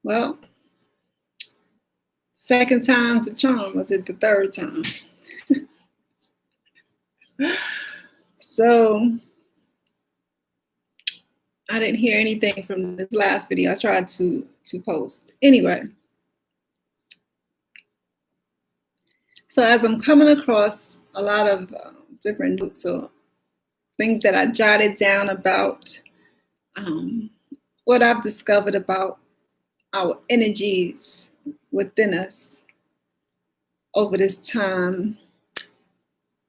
Well, second time's a charm. Was it the third time? So I didn't hear anything from this last video. I tried to post. Anyway, so as I'm coming across a lot of different notes or things that I jotted down about what I've discovered about our energies within us over this time,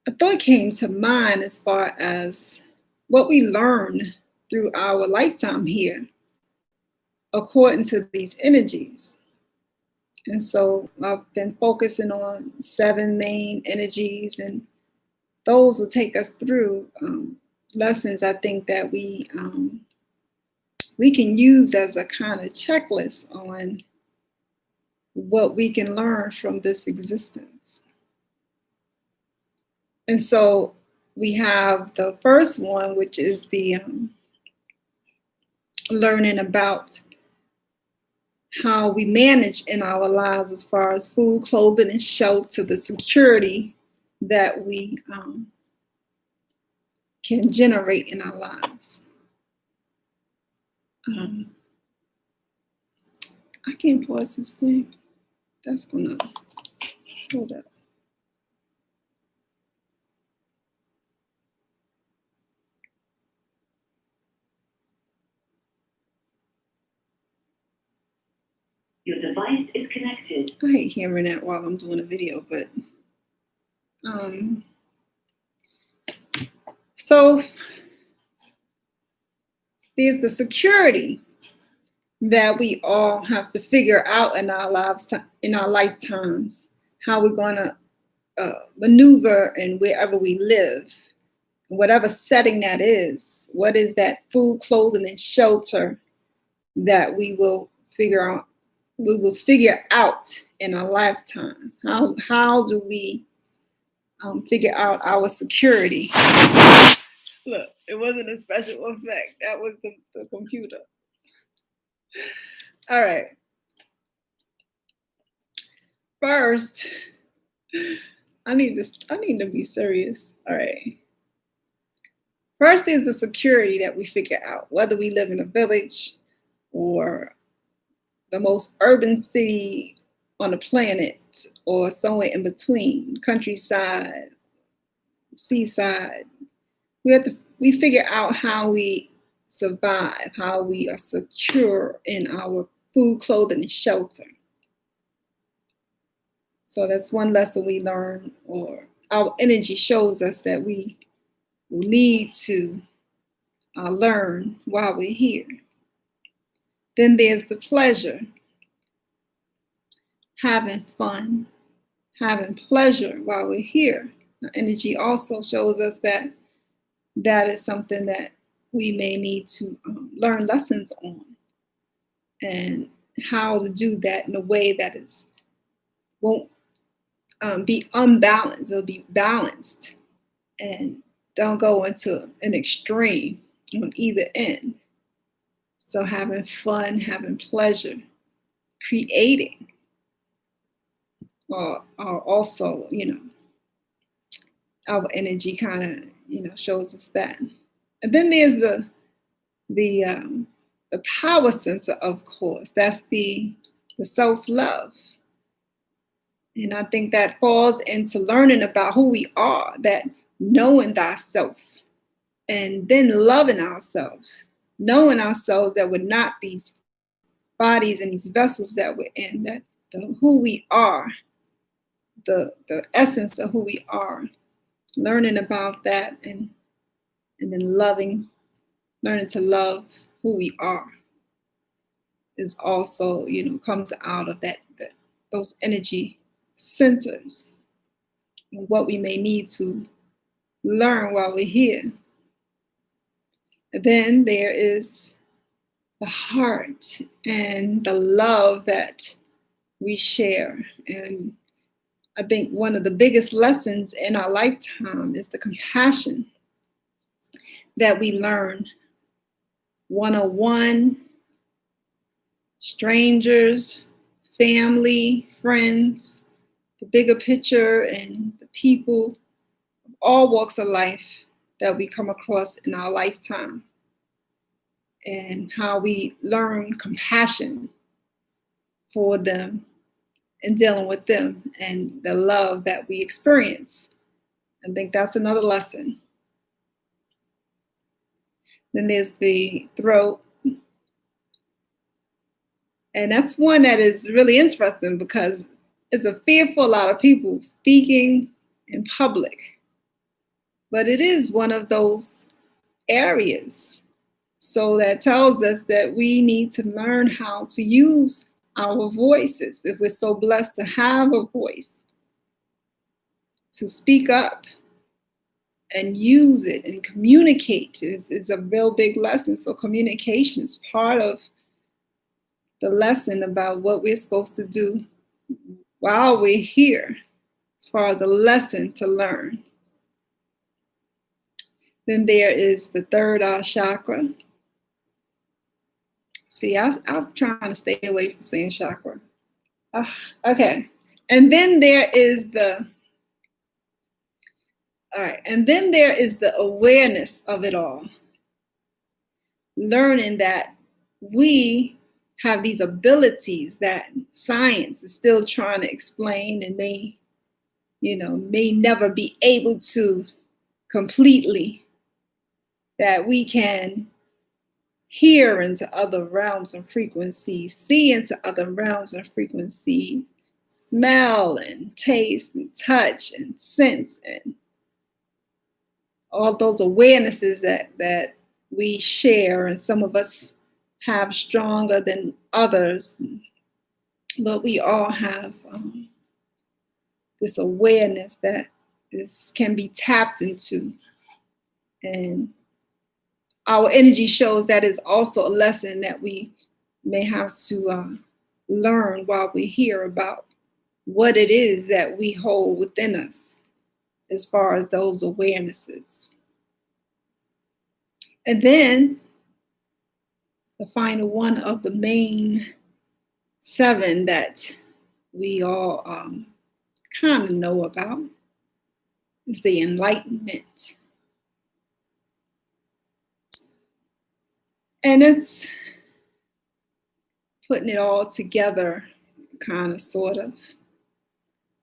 a thought came to mind as far as what we learn through our lifetime here according to these energies. And so I've been focusing on 7 main energies, and those will take us through lessons I think that we can use as a kind of checklist on what we can learn from this existence. And so we have the first one, which is the learning about how we manage in our lives as far as food, clothing, and shelter, the security that we can generate in our lives. I can't pause this thing. That's gonna, hold up. Your device is connected. I hate hearing that while I'm doing a video, but so there's the security that we all have to figure out in our lives, in our lifetimes, how we're going to maneuver in wherever we live, whatever setting that is. What is that food, clothing, and shelter that we will figure out? We will figure out in our lifetime. How do we figure out our security? Look, it wasn't a special effect. That was the computer. All right. First, I need to be serious. All right. First is the security that we figure out, whether we live in a village or the most urban city on the planet or somewhere in between, countryside, seaside. We figure out how we survive, how we are secure in our food, clothing, and shelter. So that's one lesson we learn, or our energy shows us that we need to learn while we're here. Then there's the pleasure, having fun, having pleasure while we're here. Our energy also shows us that that is something that we may need to learn lessons on, and how to do that in a way that won't be unbalanced. It'll be balanced and don't go into an extreme on either end. So having fun, having pleasure, creating are also, our energy kind of, shows us that. And then there's the power center, of course. That's the self-love. And I think that falls into learning about who we are, that knowing thyself, and then loving ourselves, knowing ourselves that we're not these bodies and these vessels that we're in, that who we are, the essence of who we are, learning about that, and then learning to love who we are is also, comes out of those energy centers, and what we may need to learn while we're here. And then there is the heart and the love that we share. And I think one of the biggest lessons in our lifetime is the compassion that we learn one-on-one, strangers, family, friends, the bigger picture, and the people of all walks of life that we come across in our lifetime, and how we learn compassion for them and dealing with them and the love that we experience. I think that's another lesson. Then there's the throat. And that's one that is really interesting because it's a fear for a lot of people speaking in public. But it is one of those areas. So that tells us that we need to learn how to use our voices. If we're so blessed to have a voice, to speak up and use it and communicate is a real big lesson. So communication is part of the lesson about what we're supposed to do while we're here, as far as a lesson to learn. Then there is the third eye chakra. See, I'm trying to stay away from saying chakra. Okay. And then there is the awareness of it all. Learning that we have these abilities that science is still trying to explain and may never be able to completely, that we can hear into other realms and frequencies, see into other realms and frequencies, smell and taste and touch and sense, and all those awarenesses that we share, and some of us have stronger than others, but we all have this awareness that can be tapped into. And our energy shows that is also a lesson that we may have to learn while we're here about what it is that we hold within us as far as those awarenesses. And then the final one of the main 7 that we all kind of know about is the enlightenment. And it's putting it all together, kind of, sort of,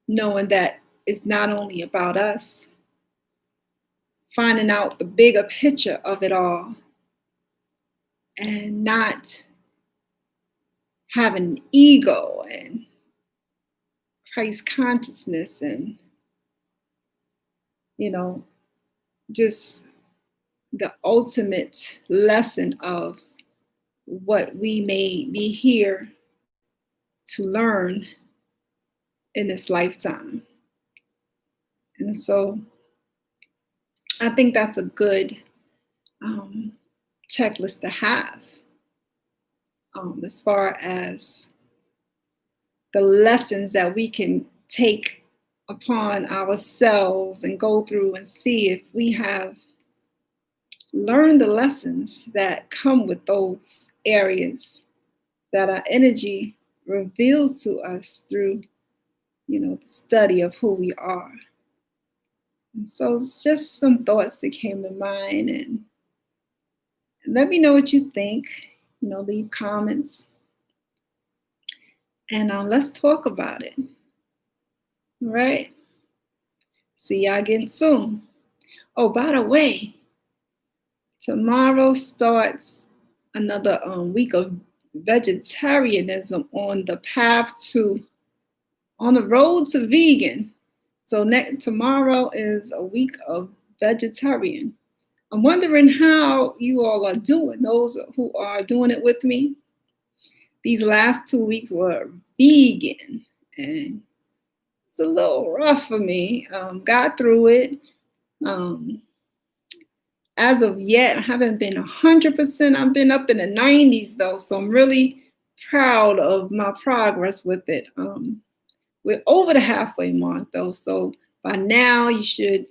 knowing that it's not only about us, finding out the bigger picture of it all, and not having ego and Christ consciousness and, just the ultimate lesson of what we may be here to learn in this lifetime. And so I think that's a good checklist to have as far as the lessons that we can take upon ourselves and go through and see if we have learned the lessons that come with those areas that our energy reveals to us through, the study of who we are. And so it's just some thoughts that came to mind, and let me know what you think. Leave comments, and let's talk about it. All right. See y'all again soon. Oh, by the way, tomorrow starts another week of vegetarianism on the road to vegan. So tomorrow is a week of vegetarian. I'm wondering how you all are doing, those who are doing it with me. These last 2 weeks were vegan, and it's a little rough for me. Got through it. As of yet, I haven't been 100%. I've been up in the 90s though, so I'm really proud of my progress with it. We're over the halfway mark though, so by now you should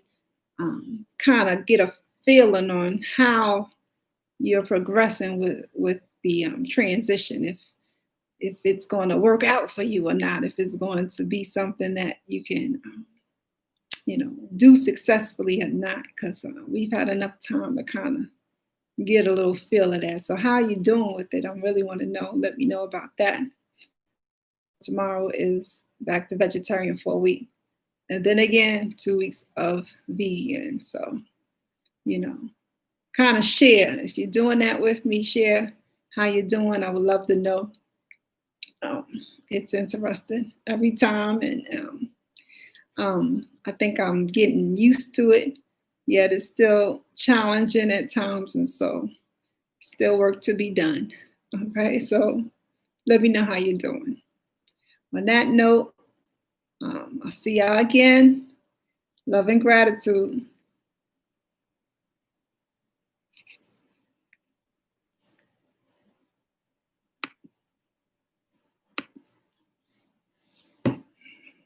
kind of get a feeling on how you're progressing with the transition. If if it's going to work out for you or not, if it's going to be something that you can, do successfully or not, because we've had enough time to kind of get a little feel of that. So how you doing with it? I really want to know. Let me know about that. Tomorrow is back to vegetarian for a week. And then again, 2 weeks of vegan. So, kind of share. If you're doing that with me, share how you're doing. I would love to know. It's interesting every time. And I think I'm getting used to it. Yet it's still challenging at times. And so still work to be done. Okay, so let me know how you're doing. On that note, I'll see y'all again. Love and gratitude.